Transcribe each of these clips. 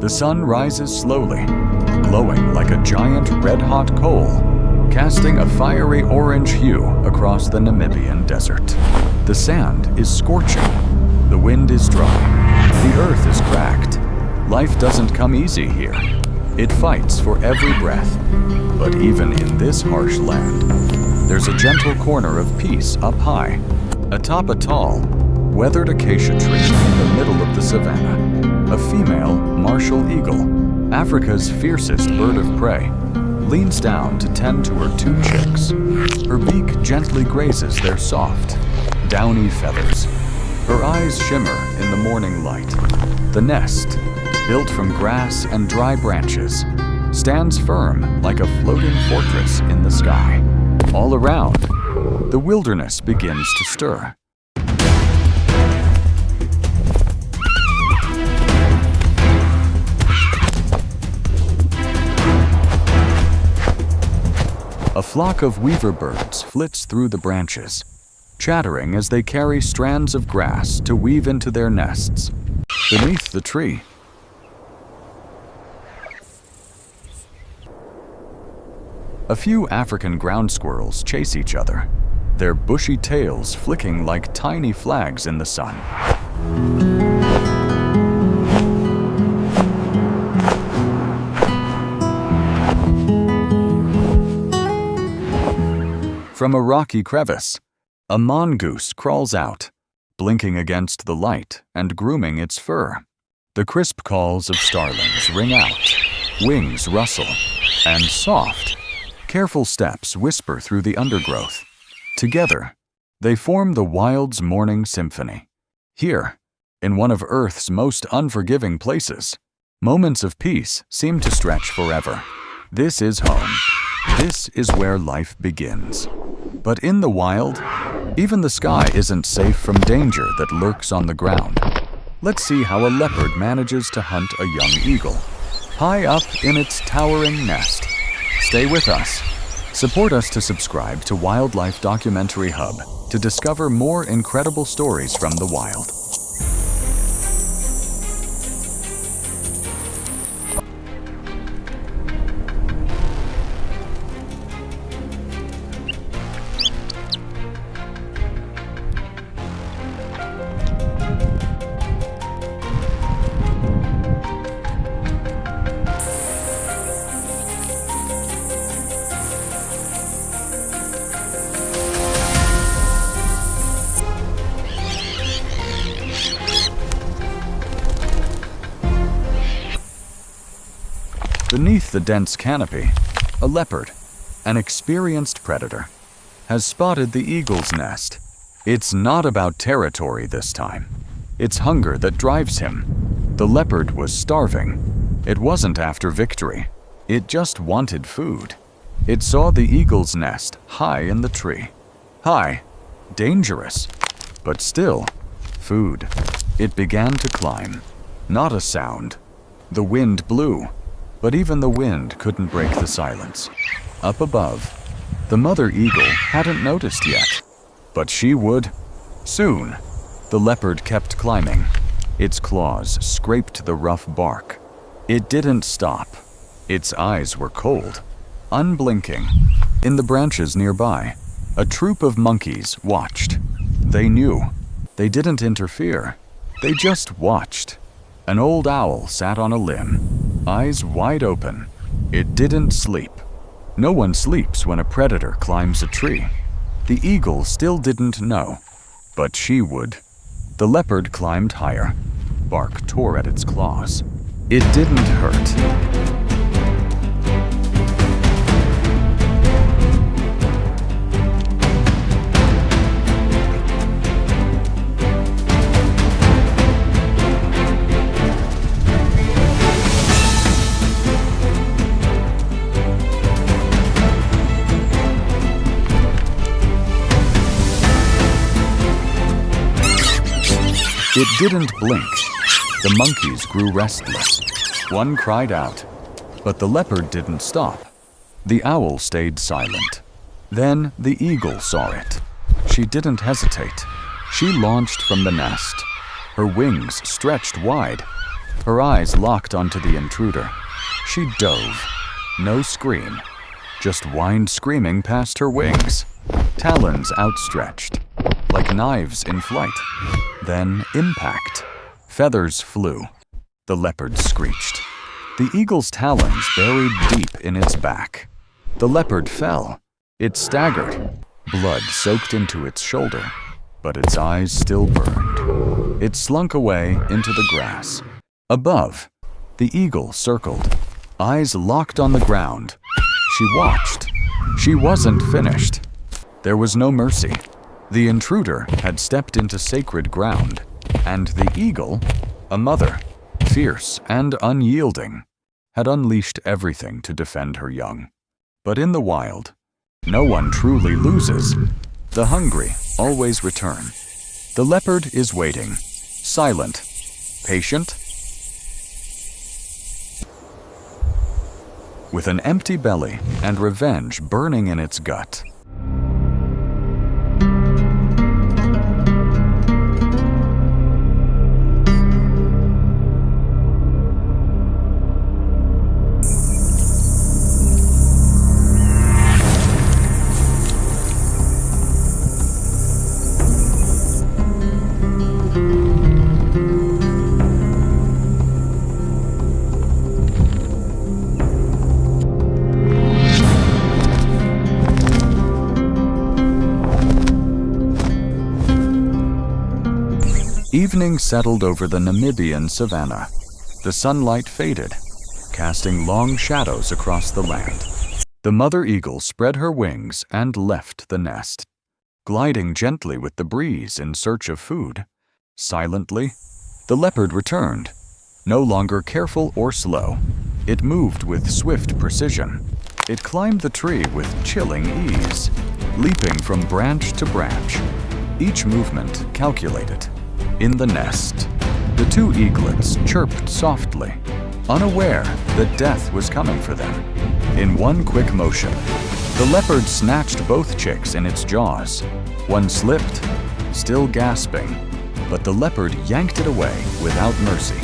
The sun rises slowly, glowing like a giant red-hot coal, casting a fiery orange hue across the Namibian desert. The sand is scorching. The wind is dry. The earth is cracked. Life doesn't come easy here. It fights for every breath. But even in this harsh land, there's a gentle corner of peace up high, atop a tall, weathered acacia tree in the middle of the savannah. A female martial eagle, Africa's fiercest bird of prey, leans down to tend to her 2 chicks. Her beak gently grazes their soft, downy feathers. Her eyes shimmer in the morning light. The nest, built from grass and dry branches, stands firm like a floating fortress in the sky. All around, the wilderness begins to stir. A flock of weaver birds flits through the branches, chattering as they carry strands of grass to weave into their nests. Beneath the tree, a few African ground squirrels chase each other, their bushy tails flicking like tiny flags in the sun. From a rocky crevice, a mongoose crawls out, blinking against the light and grooming its fur. The crisp calls of starlings ring out, wings rustle, and soft, careful steps whisper through the undergrowth. Together, they form the wild's morning symphony. Here, in one of Earth's most unforgiving places, moments of peace seem to stretch forever. This is home. This is where life begins. But in the wild, even the sky isn't safe from danger that lurks on the ground. Let's see how a leopard manages to hunt a young eagle, high up in its towering nest. Stay with us. Support us to subscribe to Wildlife Documentary Hub to discover more incredible stories from the wild. Beneath the dense canopy, a leopard, an experienced predator, has spotted the eagle's nest. It's not about territory this time. It's hunger that drives him. The leopard was starving. It wasn't after victory. It just wanted food. It saw the eagle's nest high in the tree. High, dangerous, but still, food. It began to climb. Not a sound. The wind blew. But even the wind couldn't break the silence. Up above, the mother eagle hadn't noticed yet, but she would. Soon, the leopard kept climbing. Its claws scraped the rough bark. It didn't stop. Its eyes were cold, unblinking. In the branches nearby, a troop of monkeys watched. They knew. They didn't interfere. They just watched. An old owl sat on a limb, eyes wide open. It didn't sleep. No one sleeps when a predator climbs a tree. The eagle still didn't know, but she would. The leopard climbed higher. Bark tore at its claws. It didn't hurt. It didn't blink. The monkeys grew restless. One cried out, but the leopard didn't stop. The owl stayed silent. Then the eagle saw it. She didn't hesitate. She launched from the nest. Her wings stretched wide. Her eyes locked onto the intruder. She dove. No scream, just whined screaming past her wings, talons outstretched, like knives in flight. Then impact. Feathers flew. The leopard screeched. The eagle's talons buried deep in its back. The leopard fell. It staggered. Blood soaked into its shoulder, but its eyes still burned. It slunk away into the grass. Above, the eagle circled, eyes locked on the ground. She watched. She wasn't finished. There was no mercy. The intruder had stepped into sacred ground, and the eagle, a mother, fierce and unyielding, had unleashed everything to defend her young. But in the wild, no one truly loses. The hungry always return. The leopard is waiting, silent, patient, with an empty belly and revenge burning in its gut. Evening settled over the Namibian savanna. The sunlight faded, casting long shadows across the land. The mother eagle spread her wings and left the nest, gliding gently with the breeze in search of food. Silently, the leopard returned, no longer careful or slow. It moved with swift precision. It climbed the tree with chilling ease, leaping from branch to branch, each movement calculated. In the nest, the two eaglets chirped softly, unaware that death was coming for them. In one quick motion, the leopard snatched both chicks in its jaws. One slipped, still gasping, but the leopard yanked it away without mercy.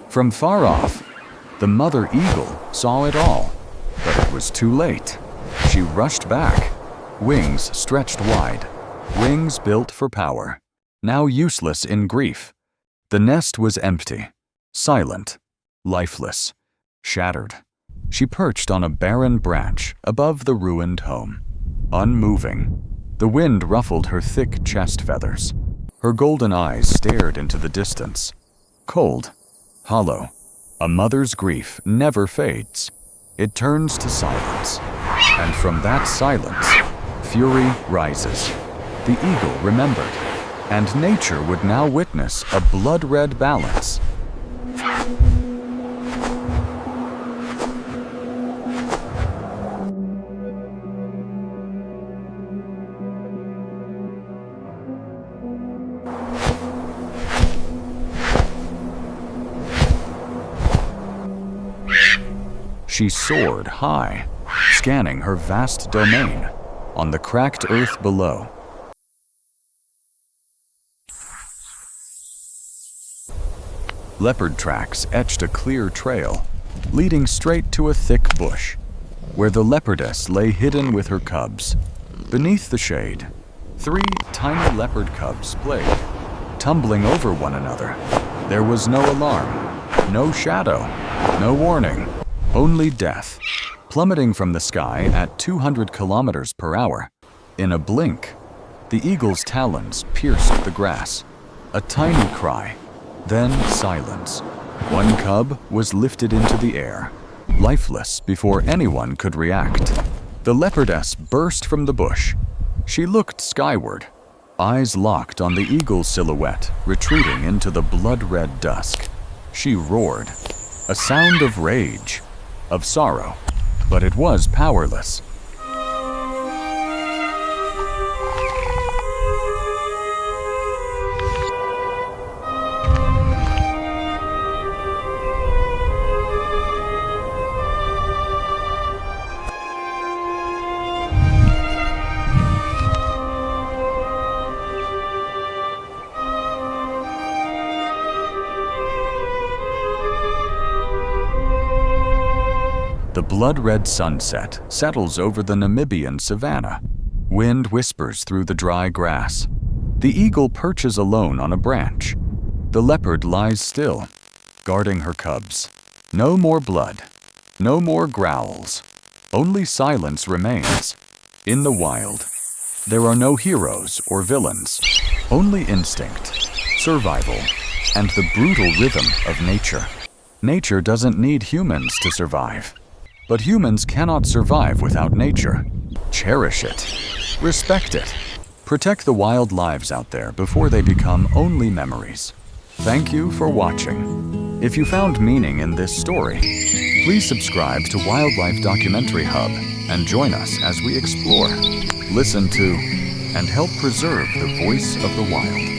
From far off, the mother eagle saw it all, but it was too late. She rushed back, wings stretched wide, wings built for power, now useless in grief. The nest was empty, silent, lifeless, shattered. She perched on a barren branch above the ruined home, unmoving. The wind ruffled her thick chest feathers. Her golden eyes stared into the distance, cold, hollow. A mother's grief never fades. It turns to silence. And from that silence, fury rises. The eagle remembered, and nature would now witness a blood-red balance. She soared high, scanning her vast domain on the cracked earth below. Leopard tracks etched a clear trail, leading straight to a thick bush, where the leopardess lay hidden with her cubs. Beneath the shade, 3 tiny leopard cubs played, tumbling over one another. There was no alarm, no shadow, no warning. Only death, plummeting from the sky at 200 kilometers per hour. In a blink, the eagle's talons pierced the grass. A tiny cry, then silence. One cub was lifted into the air, lifeless before anyone could react. The leopardess burst from the bush. She looked skyward, eyes locked on the eagle's silhouette, retreating into the blood-red dusk. She roared, a sound of rage, of sorrow, but it was powerless. The blood-red sunset settles over the Namibian savanna. Wind whispers through the dry grass. The eagle perches alone on a branch. The leopard lies still, guarding her cubs. No more blood, no more growls. Only silence remains. In the wild, there are no heroes or villains, only instinct, survival, and the brutal rhythm of nature. Nature doesn't need humans to survive, but humans cannot survive without nature. Cherish it, respect it, protect the wild lives out there before they become only memories. Thank you for watching. If you found meaning in this story, please subscribe to Wildlife Documentary Hub and join us as we explore, listen to, and help preserve the voice of the wild.